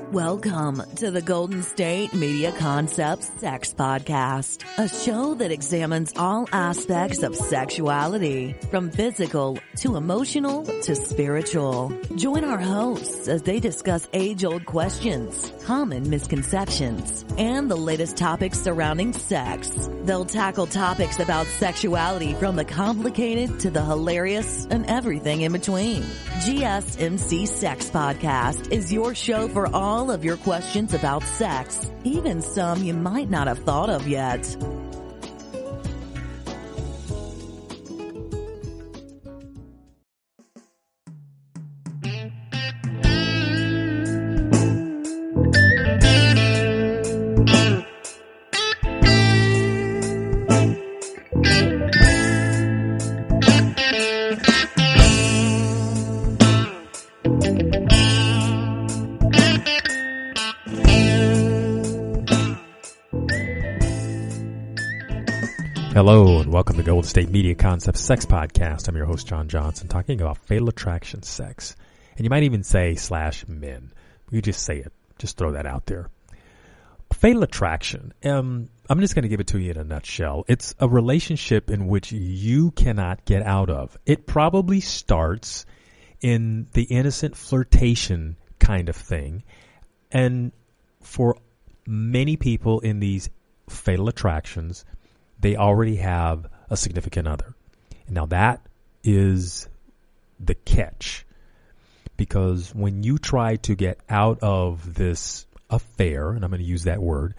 Welcome to the Golden State Media Concepts Sex Podcast, a show that examines all aspects of sexuality, from physical to emotional to spiritual. Join our hosts as they discuss age-old questions, common misconceptions, and the latest topics surrounding sex. They'll tackle topics about sexuality from the complicated to the hilarious and everything in between. GSMC Sex Podcast is your show for all of your questions about sex, even some you might not have thought of yet. Hello and welcome to Golden State Media Concepts Sex Podcast. I'm your host, John Johnson, talking about fatal attraction sex. And you might even say /men. You just say it. Just throw that out there. Fatal attraction. I'm just going to give it to you in a nutshell. It's a relationship in which you cannot get out of. It probably starts in the innocent flirtation kind of thing. And for many people in these fatal attractions, they already have a significant other. Now that is the catch, because when you try to get out of this affair, and I'm going to use that word,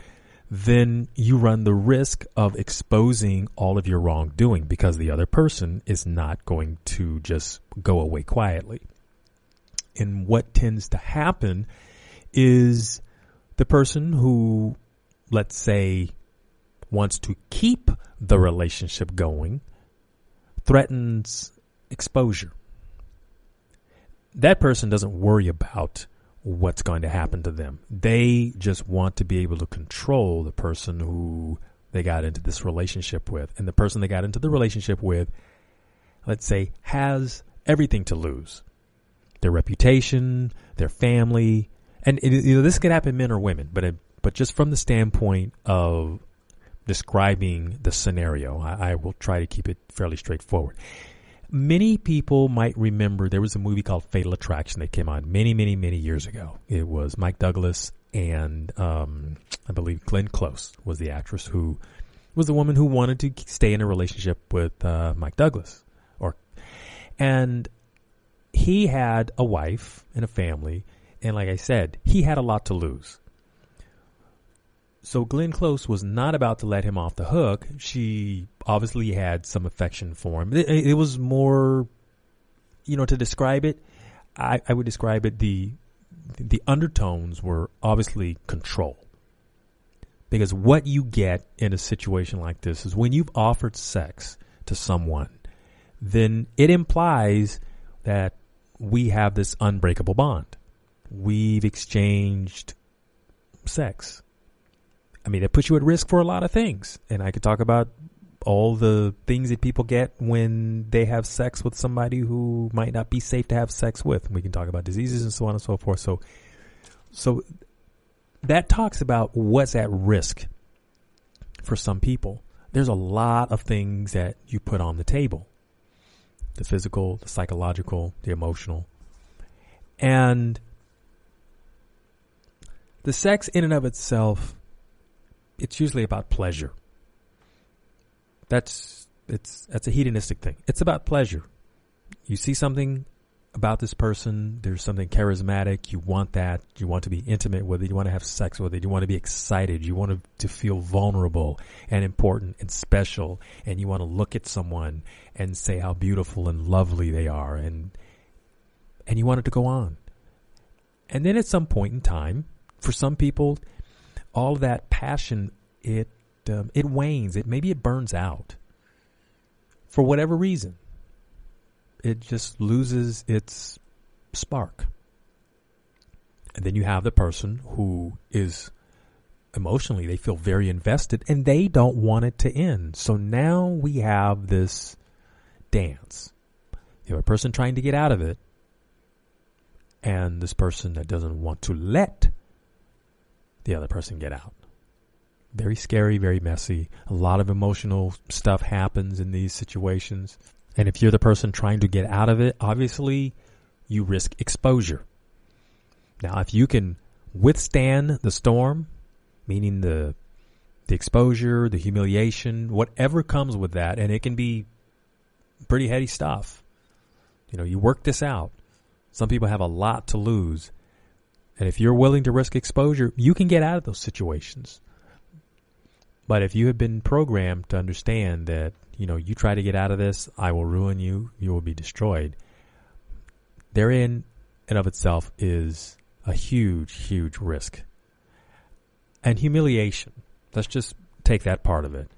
then you run the risk of exposing all of your wrongdoing, because the other person is not going to just go away quietly. And what tends to happen is the person who, let's say, wants to keep the relationship going threatens exposure. That person doesn't worry about what's going to happen to them. They just want to be able to control the person who they got into this relationship with. And the person they got into the relationship with, let's say, has everything to lose. Their reputation, their family. And this could happen men or women, but just from the standpoint of describing the scenario, I will try to keep it fairly straightforward. Many people might remember there was a movie called Fatal Attraction that came out many, many, many years ago. It was Mike Douglas and I believe Glenn Close was the actress who was the woman who wanted to stay in a relationship with Mike Douglas. And he had a wife and a family, and like I said, he had a lot to lose. So Glenn Close was not about to let him off the hook. She obviously had some affection for him. It was more, to describe it, I would describe it, the undertones were obviously control. Because what you get in a situation like this is when you've offered sex to someone, then it implies that we have this unbreakable bond. We've exchanged sex. I mean, it puts you at risk for a lot of things. And I could talk about all the things that people get when they have sex with somebody who might not be safe to have sex with. We can talk about diseases and so on and so forth. So that talks about what's at risk for some people. There's a lot of things that you put on the table. The physical, the psychological, the emotional. And the sex in and of itself, it's usually about pleasure. That's a hedonistic thing. It's about pleasure. You see something about this person, there's something charismatic, you want that, you want to be intimate with it, you want to have sex with it, you want to be excited, you want to feel vulnerable and important and special, and you want to look at someone and say how beautiful and lovely they are, and you want it to go on. And then at some point in time, for some people, all that passion, it wanes. Maybe it burns out for whatever reason. It just loses its spark. And then you have the person who is emotionally, they feel very invested and they don't want it to end. So now we have this dance. You have a person trying to get out of it and this person that doesn't want to let the other person get out. Very scary, very messy. A lot of emotional stuff happens in these situations. And if you're the person trying to get out of it, obviously you risk exposure. Now, if you can withstand the storm, meaning the exposure, the humiliation, whatever comes with that, and it can be pretty heady stuff. You work this out. Some people have a lot to lose. And if you're willing to risk exposure, you can get out of those situations. But if you have been programmed to understand that, you try to get out of this, I will ruin you, you will be destroyed. Therein and of itself is a huge, huge risk. And humiliation, let's just take that part of it,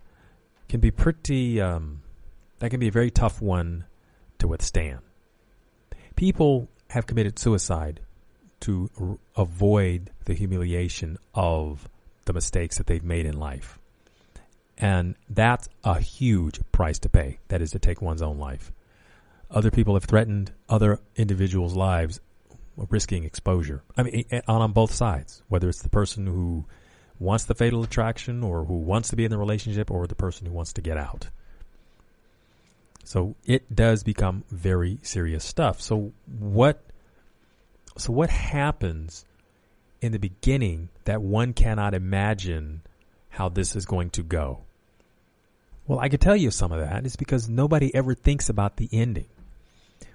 can be pretty, that can be a very tough one to withstand. People have committed suicide to avoid the humiliation of the mistakes that they've made in life. And that's a huge price to pay. That is to take one's own life. Other people have threatened other individuals' lives, risking exposure. I mean, on both sides, whether it's the person who wants the fatal attraction or who wants to be in the relationship or the person who wants to get out. So it does become very serious stuff. So what happens in the beginning that one cannot imagine how this is going to go? Well, I could tell you some of that is because nobody ever thinks about the ending.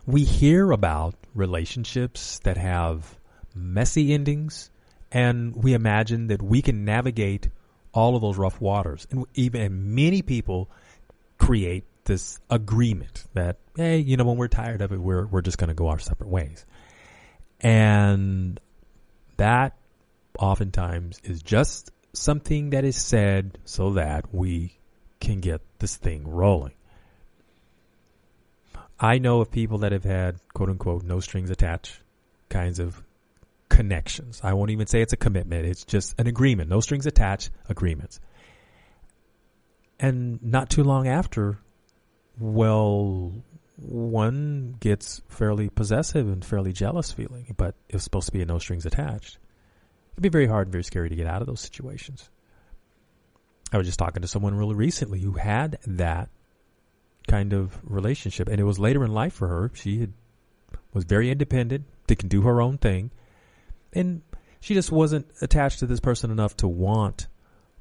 We hear about relationships that have messy endings, and we imagine that we can navigate all of those rough waters. And many people create this agreement that, hey, when we're tired of it, we're just going to go our separate ways. And that oftentimes is just something that is said so that we can get this thing rolling. I know of people that have had, quote unquote, no strings attached kinds of connections. I won't even say it's a commitment. It's just an agreement, no strings attached agreements. And not too long after, one gets fairly possessive and fairly jealous feeling, but it was supposed to be a no strings attached. It'd be very hard and very scary to get out of those situations. I was just talking to someone really recently who had that kind of relationship, and it was later in life for her. She was very independent, can do her own thing, and she just wasn't attached to this person enough to want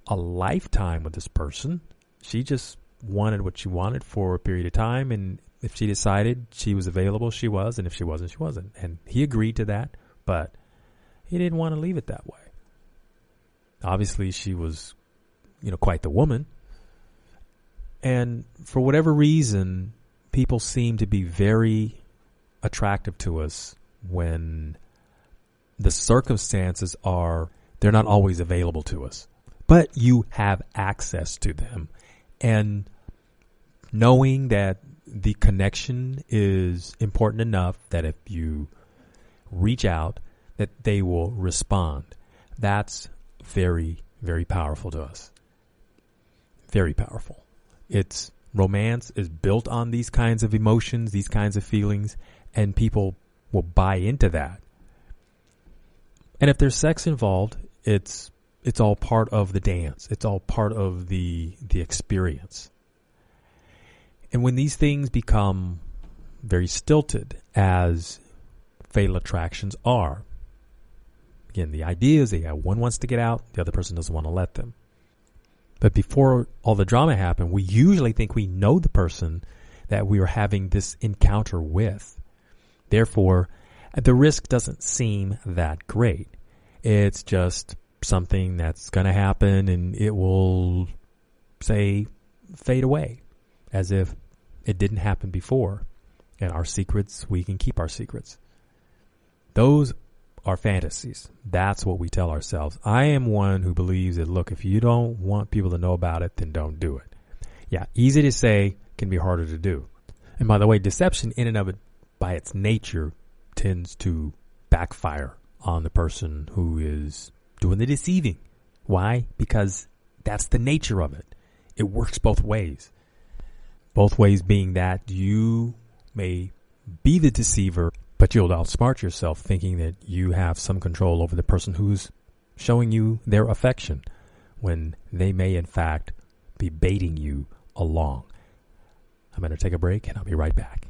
a lifetime with this person. She just wanted what she wanted for a period of time, and if she decided she was available, she was, and if she wasn't, she wasn't. And he agreed to that, but he didn't want to leave it that way. Obviously, she was, quite the woman. And for whatever reason, people seem to be very attractive to us when the circumstances they're not always available to us, but you have access to them. And knowing that the connection is important enough that if you reach out, that they will respond. That's very, very powerful to us. Very powerful. Romance is built on these kinds of emotions, these kinds of feelings, and people will buy into that. And if there's sex involved, it's all part of the dance. It's all part of the experience. And when these things become very stilted, as fatal attractions are, again, the idea is that one wants to get out, the other person doesn't want to let them. But before all the drama happened, we usually think we know the person that we are having this encounter with. Therefore, the risk doesn't seem that great. It's just something that's going to happen, and it will, say, fade away as if it didn't happen before. And our secrets, we can keep our secrets. Those are fantasies. That's what we tell ourselves. I am one who believes that, look, if you don't want people to know about it, then don't do it. Yeah, easy to say, can be harder to do. And by the way, deception in and of it, by its nature, tends to backfire on the person who is doing the deceiving. Why? Because that's the nature of it. It works both ways. Both ways being that you may be the deceiver, but you'll outsmart yourself thinking that you have some control over the person who's showing you their affection when they may in fact be baiting you along. I'm going to take a break and I'll be right back.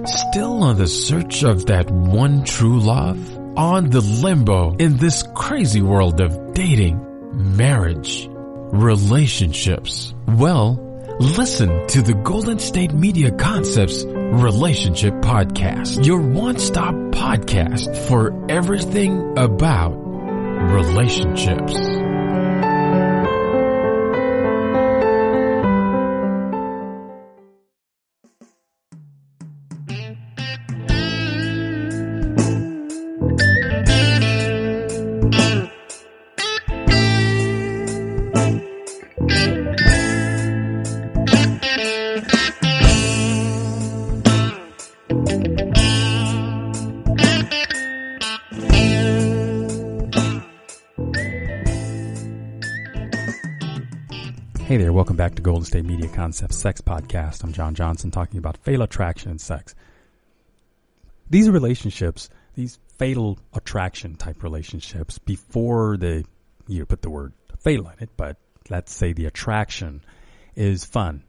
Still on the search of that one true love? On the limbo in this crazy world of dating, marriage, relationships? Well, listen to the Golden State Media Concepts Relationship Podcast, your one-stop podcast for everything about relationships. Hey there, welcome back to Golden State Media Concepts Sex Podcast. I'm John Johnson talking about fatal attraction and sex. These relationships, these fatal attraction type relationships, before you put the word fatal in it, but let's say the attraction is fun.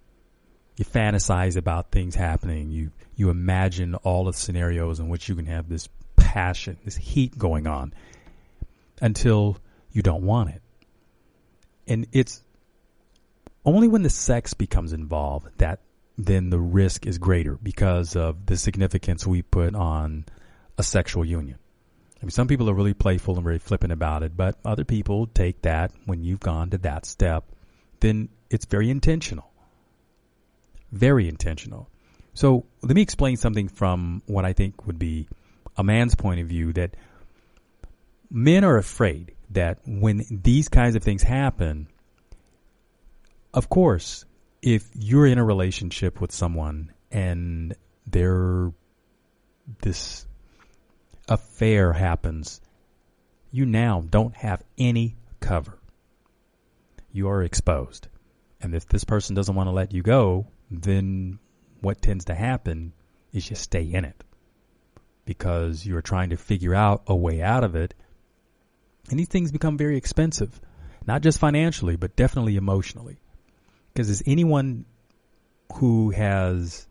You fantasize about things happening. You imagine all the scenarios in which you can have this passion, this heat going on until you don't want it. And it's only when the sex becomes involved that then the risk is greater because of the significance we put on a sexual union. I mean, some people are really playful and very flippant about it, but other people take that when you've gone to that step, then it's very intentional. Very intentional. So let me explain something from what I think would be a man's point of view, that men are afraid that when these kinds of things happen, of course, if you're in a relationship with someone and this affair happens, you now don't have any cover. You are exposed. And if this person doesn't want to let you go, then what tends to happen is you stay in it because you're trying to figure out a way out of it. And these things become very expensive, not just financially, but definitely emotionally. Because as anyone who has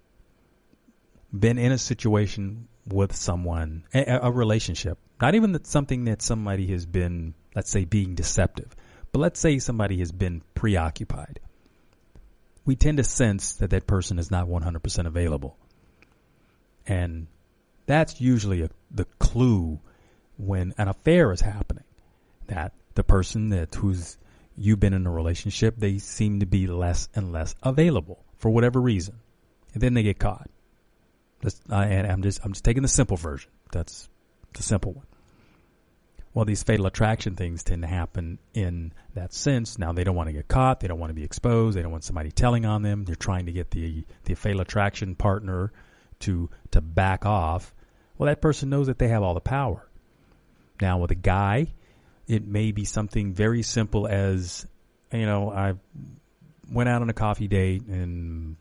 been in a situation with someone, a relationship, not even that something that somebody has been, let's say, being deceptive, but let's say somebody has been preoccupied, we tend to sense that that person is not 100% available. And that's usually the clue when an affair is happening, that the person who's you've been in a relationship, they seem to be less and less available for whatever reason. And then they get caught. And I'm just taking the simple version. That's the simple one. Well, these fatal attraction things tend to happen in that sense. Now, they don't want to get caught. They don't want to be exposed. They don't want somebody telling on them. They're trying to get the fatal attraction partner to back off. Well, that person knows that they have all the power. Now, with a guy, it may be something very simple as, I went out on a coffee date and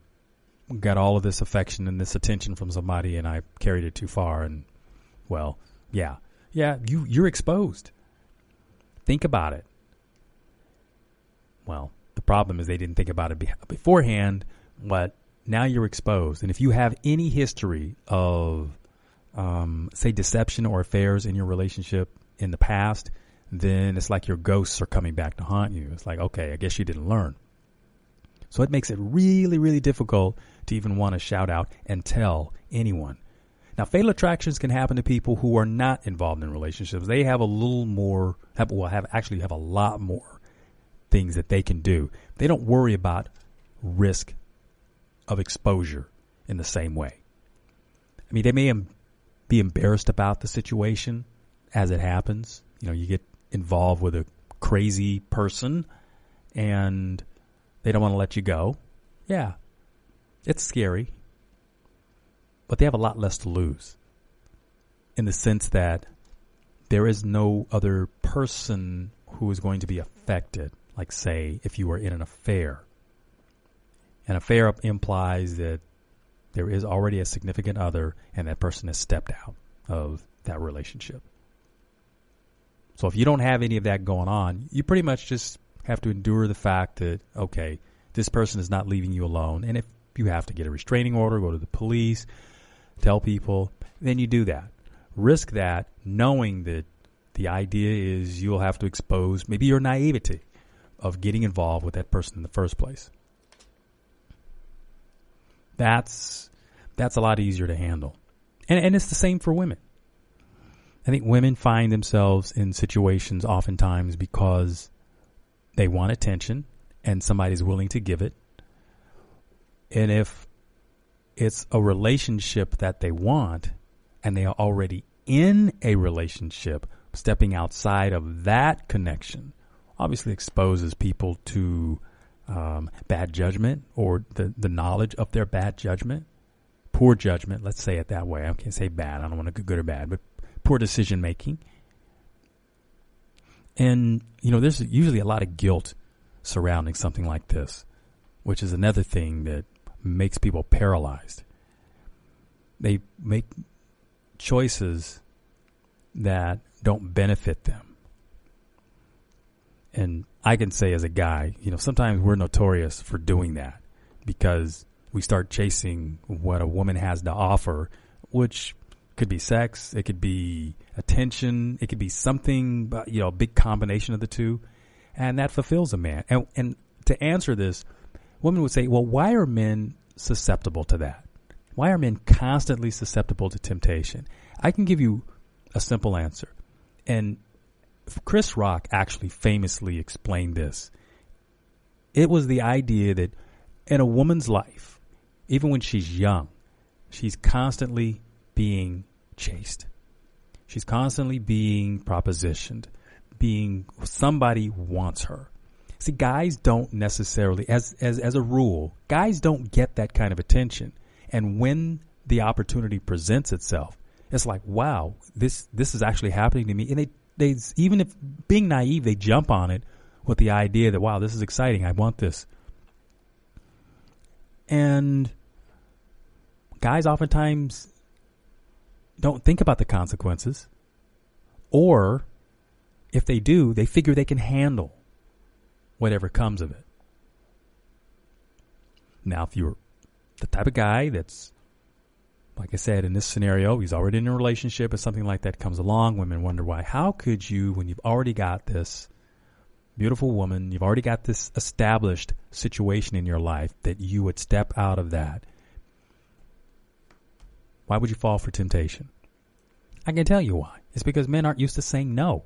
got all of this affection and this attention from somebody and I carried it too far. And, well, you're exposed. Think about it. Well, the problem is they didn't think about it beforehand, but now you're exposed. And if you have any history of, say, deception or affairs in your relationship in the past, then it's like your ghosts are coming back to haunt you. It's like, okay, I guess you didn't learn. So it makes it really, really difficult to even want to shout out and tell anyone. Now, fatal attractions can happen to people who are not involved in relationships. They have a little more, have a lot more things that they can do. They don't worry about risk of exposure in the same way. I mean, they may be embarrassed about the situation as it happens. You get involved with a crazy person and they don't want to let you go. Yeah, it's scary, but they have a lot less to lose in the sense that there is no other person who is going to be affected. Like, say, if you were in an affair. An affair implies that there is already a significant other and that person has stepped out of that relationship. So if you don't have any of that going on, you pretty much just have to endure the fact that, okay, this person is not leaving you alone. And if you have to get a restraining order, go to the police, tell people, then you do that. Risk that, knowing that the idea is you'll have to expose maybe your naivety of getting involved with that person in the first place. That's a lot easier to handle. And it's the same for women. I think women find themselves in situations oftentimes because they want attention and somebody's willing to give it. And if it's a relationship that they want and they are already in a relationship, stepping outside of that connection obviously exposes people to bad judgment, or the knowledge of their bad judgment, poor judgment. Let's say it that way. I can't say bad. I don't want to go good or bad, but poor decision making. And, there's usually a lot of guilt surrounding something like this, which is another thing that makes people paralyzed. They make choices that don't benefit them. And I can say as a guy, sometimes we're notorious for doing that because we start chasing what a woman has to offer, which could be sex, it could be attention, it could be something, a big combination of the two, and that fulfills a man. And to answer this, women would say, well, why are men susceptible to that? Why are men constantly susceptible to temptation? I can give you a simple answer. And Chris Rock actually famously explained this. It was the idea that in a woman's life, even when she's young, she's constantly being chased. She's constantly being propositioned, somebody wants her. See, guys don't necessarily, as a rule, guys don't get that kind of attention. And when the opportunity presents itself, it's like, wow, this is actually happening to me. And they even if being naive, they jump on it with the idea that, wow, this is exciting. I want this. And guys oftentimes don't think about the consequences, or if they do, they figure they can handle whatever comes of it. Now, if you're the type of guy that's, like I said, in this scenario, he's already in a relationship and something like that comes along, women wonder why. How could you, when you've already got this beautiful woman, you've already got this established situation in your life, that you would step out of that? Why would you fall for temptation? I can tell you why. It's because men aren't used to saying no.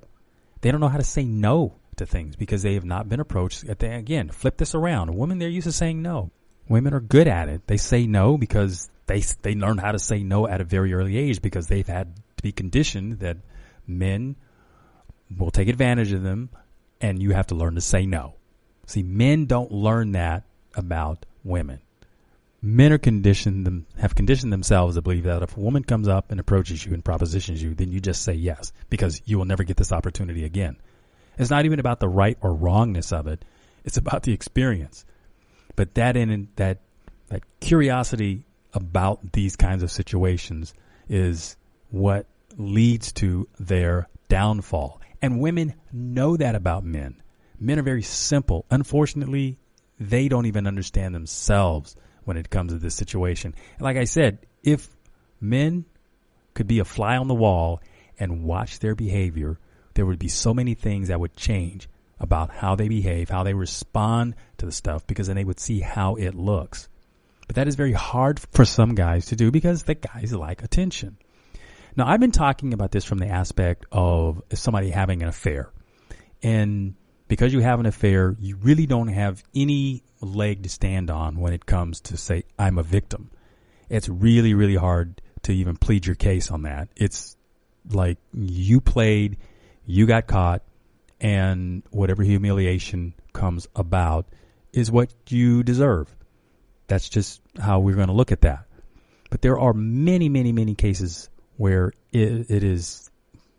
They don't know how to say no to things because they have not been approached. Again, flip this around. Women, they're used to saying no. Women are good at it. They say no because they learn how to say no at a very early age because they've had to be conditioned that men will take advantage of them and you have to learn to say no. See, men don't learn that about women. Men have conditioned themselves to believe that if a woman comes up and approaches you and propositions you, then you just say yes because you will never get this opportunity again. It's not even about the right or wrongness of it. It's about the experience. But that curiosity about these kinds of situations is what leads to their downfall. And women know that about men. Men are very simple. Unfortunately, they don't even understand themselves when it comes to this situation. And like I said, if men could be a fly on the wall and watch their behavior, there would be so many things that would change about how they behave, how they respond to the stuff, because then they would see how it looks. But that is very hard for some guys to do because the guys like attention. Now, I've been talking about this from the aspect of somebody having an affair. And because you have an affair, you really don't have any leg to stand on when it comes to say, I'm a victim. It's really, really hard to even plead your case on that. It's like you played, you got caught, and whatever humiliation comes about is what you deserve. That's just how we're going to look at that. But there are many, many, many cases where it is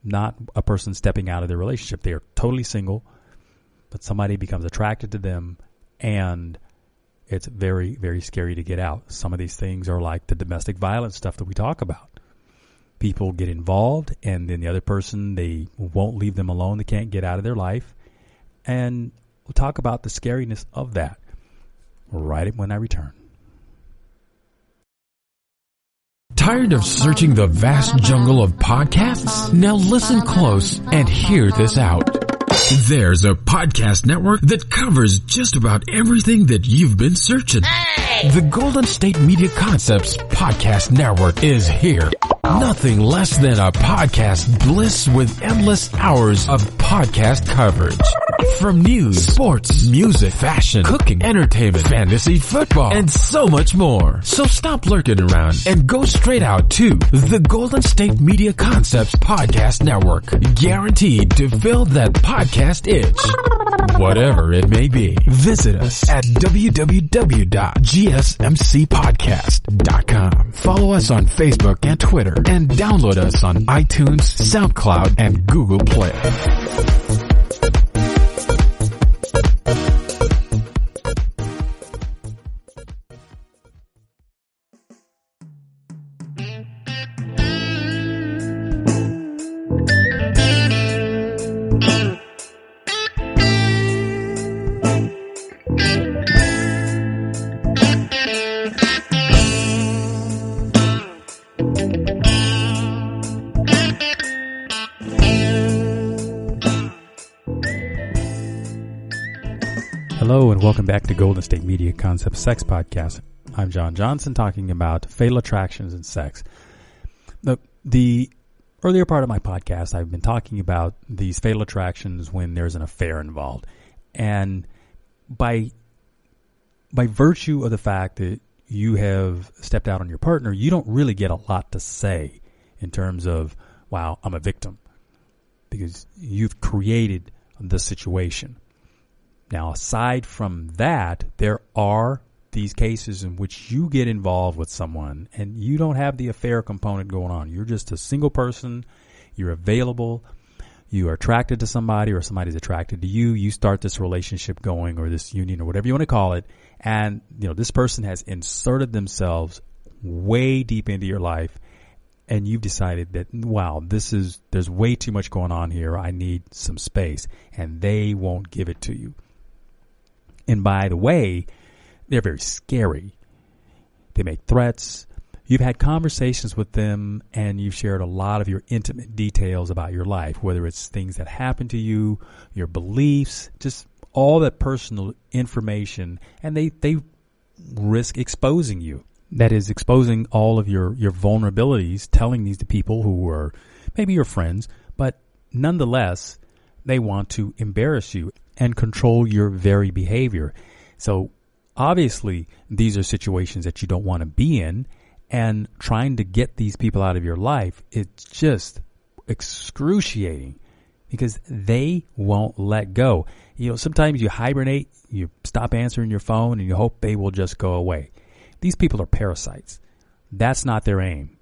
not a person stepping out of their relationship. They are totally single, but somebody becomes attracted to them, and it's very, very scary to get out. Some of these things are like the domestic violence stuff that we talk about. people get involved, and then the other person, they won't leave them alone. They can't get out of their life. And we'll talk about the scariness of that right when I return. Tired of searching the vast jungle of podcasts? Now listen close and hear this out. There's a podcast network that covers just about everything that you've been searching. Hey! The Golden State Media Concepts Podcast Network is here. Nothing less than a podcast bliss with endless hours of podcast coverage. From news, sports, music, fashion, cooking, entertainment, fantasy, football, and so much more. So stop lurking around and go straight out to the Golden State Media Concepts Podcast Network. Guaranteed to fill that podcast itch. Whatever it may be. Visit us at www.gsmcpodcast.com. Follow us on Facebook and Twitter, and download us on iTunes, SoundCloud, and Google Play. Hello and welcome back to Golden State Media Concepts Sex Podcast. I'm John Johnson talking about fatal attractions and sex. The earlier part of my podcast, I've been talking about these fatal attractions when there's an affair involved. And by virtue of the fact that you have stepped out on your partner, you don't really get a lot to say in terms of, wow, I'm a victim, because you've created the situation. Now, aside from that, there are these cases in which you get involved with someone and you don't have the affair component going on. You're just a single person. You're available. You are attracted to somebody, or somebody's attracted to you. You start this relationship going, or this union, or whatever you want to call it. And, this person has inserted themselves way deep into your life. And you've decided that, wow, there's way too much going on here. I need some space. And they won't give it to you. And by the way, they're very scary. They make threats. You've had conversations with them, and you've shared a lot of your intimate details about your life, whether it's things that happened to you, your beliefs, just all that personal information, and they risk exposing you. That is, exposing all of your vulnerabilities, telling these to people who are maybe your friends, but nonetheless, they want to embarrass you and control your very behavior. So obviously, these are situations that you don't want to be in, and trying to get these people out of your life, it's just excruciating because they won't let go. Sometimes you hibernate, you stop answering your phone, and you hope they will just go away. These people are parasites. That's not their aim.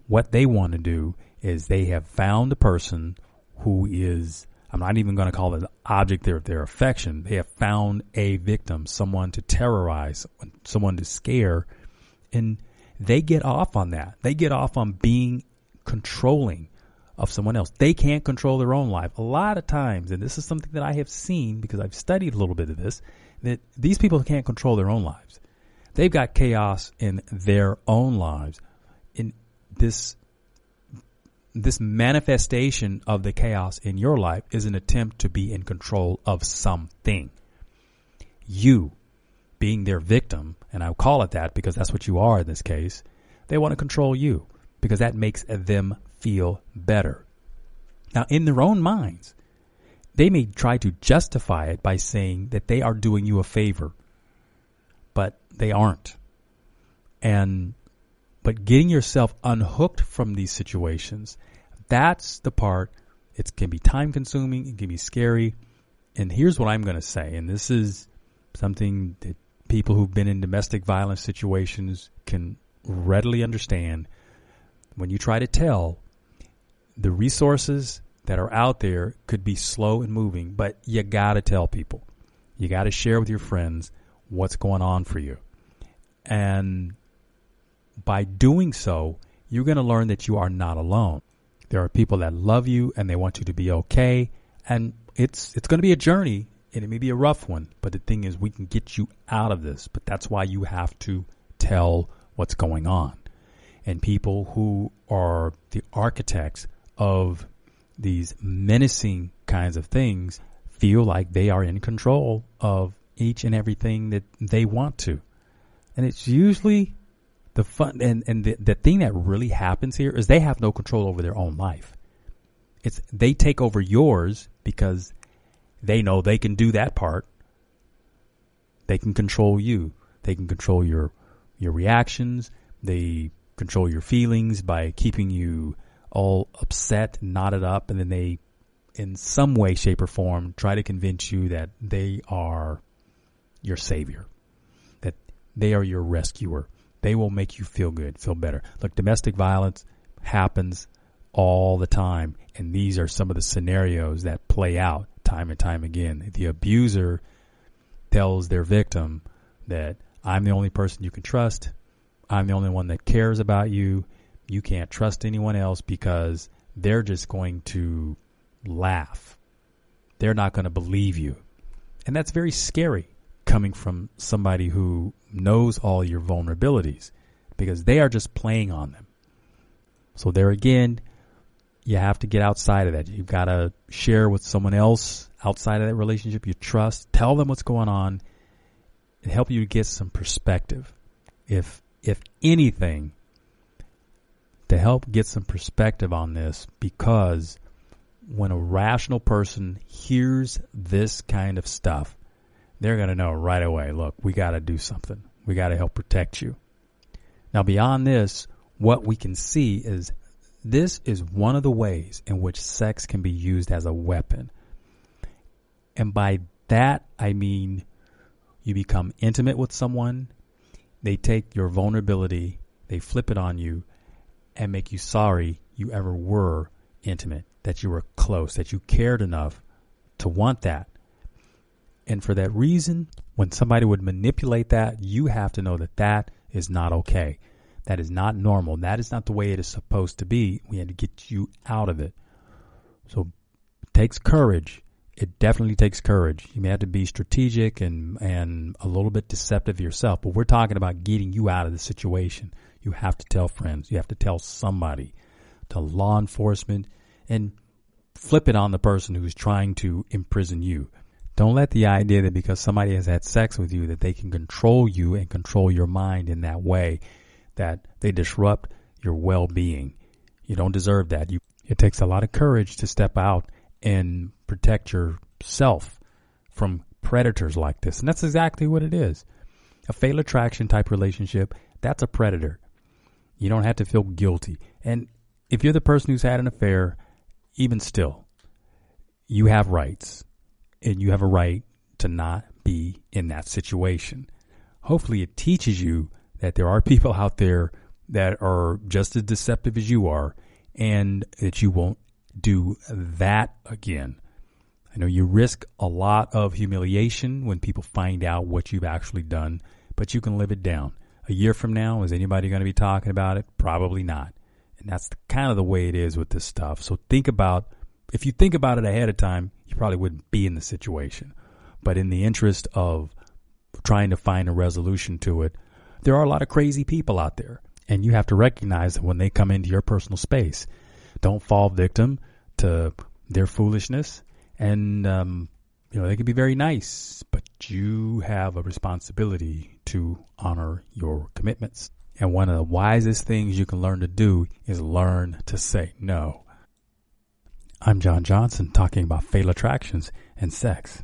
What they want to do is they have found a person who is, I'm not even going to call it the object of their affection. They have found a victim, someone to terrorize, someone to scare, and they get off on that. They get off on being controlling of someone else. They can't control their own life. A lot of times, and this is something that I have seen because I've studied a little bit of this, that these people can't control their own lives. They've got chaos in their own lives. In this manifestation of the chaos in your life is an attempt to be in control of something. You being their victim, and I'll call it that because that's what you are in this case, they want to control you because that makes them feel better. Now, in their own minds, they may try to justify it by saying that they are doing you a favor, but they aren't. But getting yourself unhooked from these situations, that's the part. It can be time consuming. It can be scary. And here's what I'm going to say. And this is something that people who've been in domestic violence situations can readily understand. When you try to tell, the resources that are out there could be slow and moving, but you got to tell people. You got to share with your friends what's going on for you. And by doing so, you're going to learn that you are not alone. There are people that love you and they want you to be okay. And it's going to be a journey, and it may be a rough one. But the thing is, we can get you out of this. But that's why you have to tell what's going on. And people who are the architects of these menacing kinds of things feel like they are in control of each and everything that they want to. And it's usually the fun and the thing that really happens here is they have no control over their own life. They take over yours because they know they can do that part. They can control you. They can control your reactions. They control your feelings by keeping you all upset, knotted up, and then they, in some way, shape, or form, try to convince you that they are your savior, that they are your rescuer. They will make you feel good, feel better. Look, domestic violence happens all the time, and these are some of the scenarios that play out time and time again. The abuser tells their victim that I'm the only person you can trust. I'm the only one that cares about you. You can't trust anyone else because they're just going to laugh. They're not going to believe you. And that's very scary coming from somebody who knows all your vulnerabilities because they are just playing on them. So there again, you have to get outside of that. You've got to share with someone else outside of that relationship you trust. Tell them what's going on and help you get some perspective. If anything, to help get some perspective on this, because when a rational person hears this kind of stuff, they're going to know right away, look, we got to do something. We got to help protect you. Now, beyond this, what we can see is this is one of the ways in which sex can be used as a weapon. And by that, I mean you become intimate with someone. They take your vulnerability, they flip it on you, and make you sorry you ever were intimate, that you were close, that you cared enough to want that. And for that reason, when somebody would manipulate that, you have to know that that is not okay. That is not normal. That is not the way it is supposed to be. We had to get you out of it. So it takes courage. It definitely takes courage. You may have to be strategic and a little bit deceptive yourself, but we're talking about getting you out of the situation. You have to tell friends. You have to tell somebody, to law enforcement, and flip it on the person who's trying to imprison you. Don't let the idea that because somebody has had sex with you that they can control you and control your mind in that way, that they disrupt your well-being. You don't deserve that. It takes a lot of courage to step out and protect yourself from predators like this. And that's exactly what it is. A fatal attraction type relationship, that's a predator. You don't have to feel guilty. And if you're the person who's had an affair, even still, you have rights. And you have a right to not be in that situation. Hopefully it teaches you that there are people out there that are just as deceptive as you are, and that you won't do that again. I know you risk a lot of humiliation when people find out what you've actually done, but you can live it down. A year from now, is anybody going to be talking about it? Probably not. And that's kind of the way it is with this stuff. So if you think about it ahead of time, you probably wouldn't be in the situation. But in the interest of trying to find a resolution to it, there are a lot of crazy people out there. And you have to recognize that when they come into your personal space, don't fall victim to their foolishness. And, they can be very nice, but you have a responsibility to honor your commitments. And one of the wisest things you can learn to do is learn to say no. I'm John Johnson, talking about fatal attractions and sex.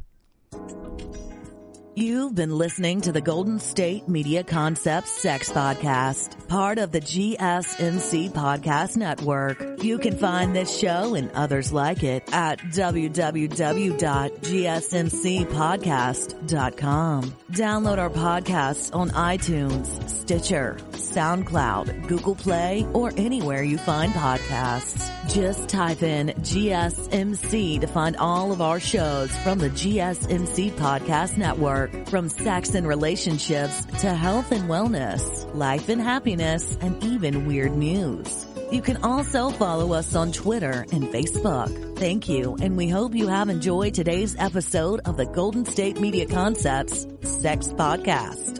You've been listening to the Golden State Media Concepts Sex Podcast, part of the GSMC Podcast Network. You can find this show and others like it at www.gsmcpodcast.com. Download our podcasts on iTunes, Stitcher, SoundCloud, Google Play, or anywhere you find podcasts. Just type in GSMC to find all of our shows from the GSMC Podcast Network. Network. From sex and relationships to health and wellness, life and happiness, and even weird news. You can also follow us on Twitter and Facebook. Thank you, and we hope you have enjoyed today's episode of the Golden State Media Concepts Sex Podcast.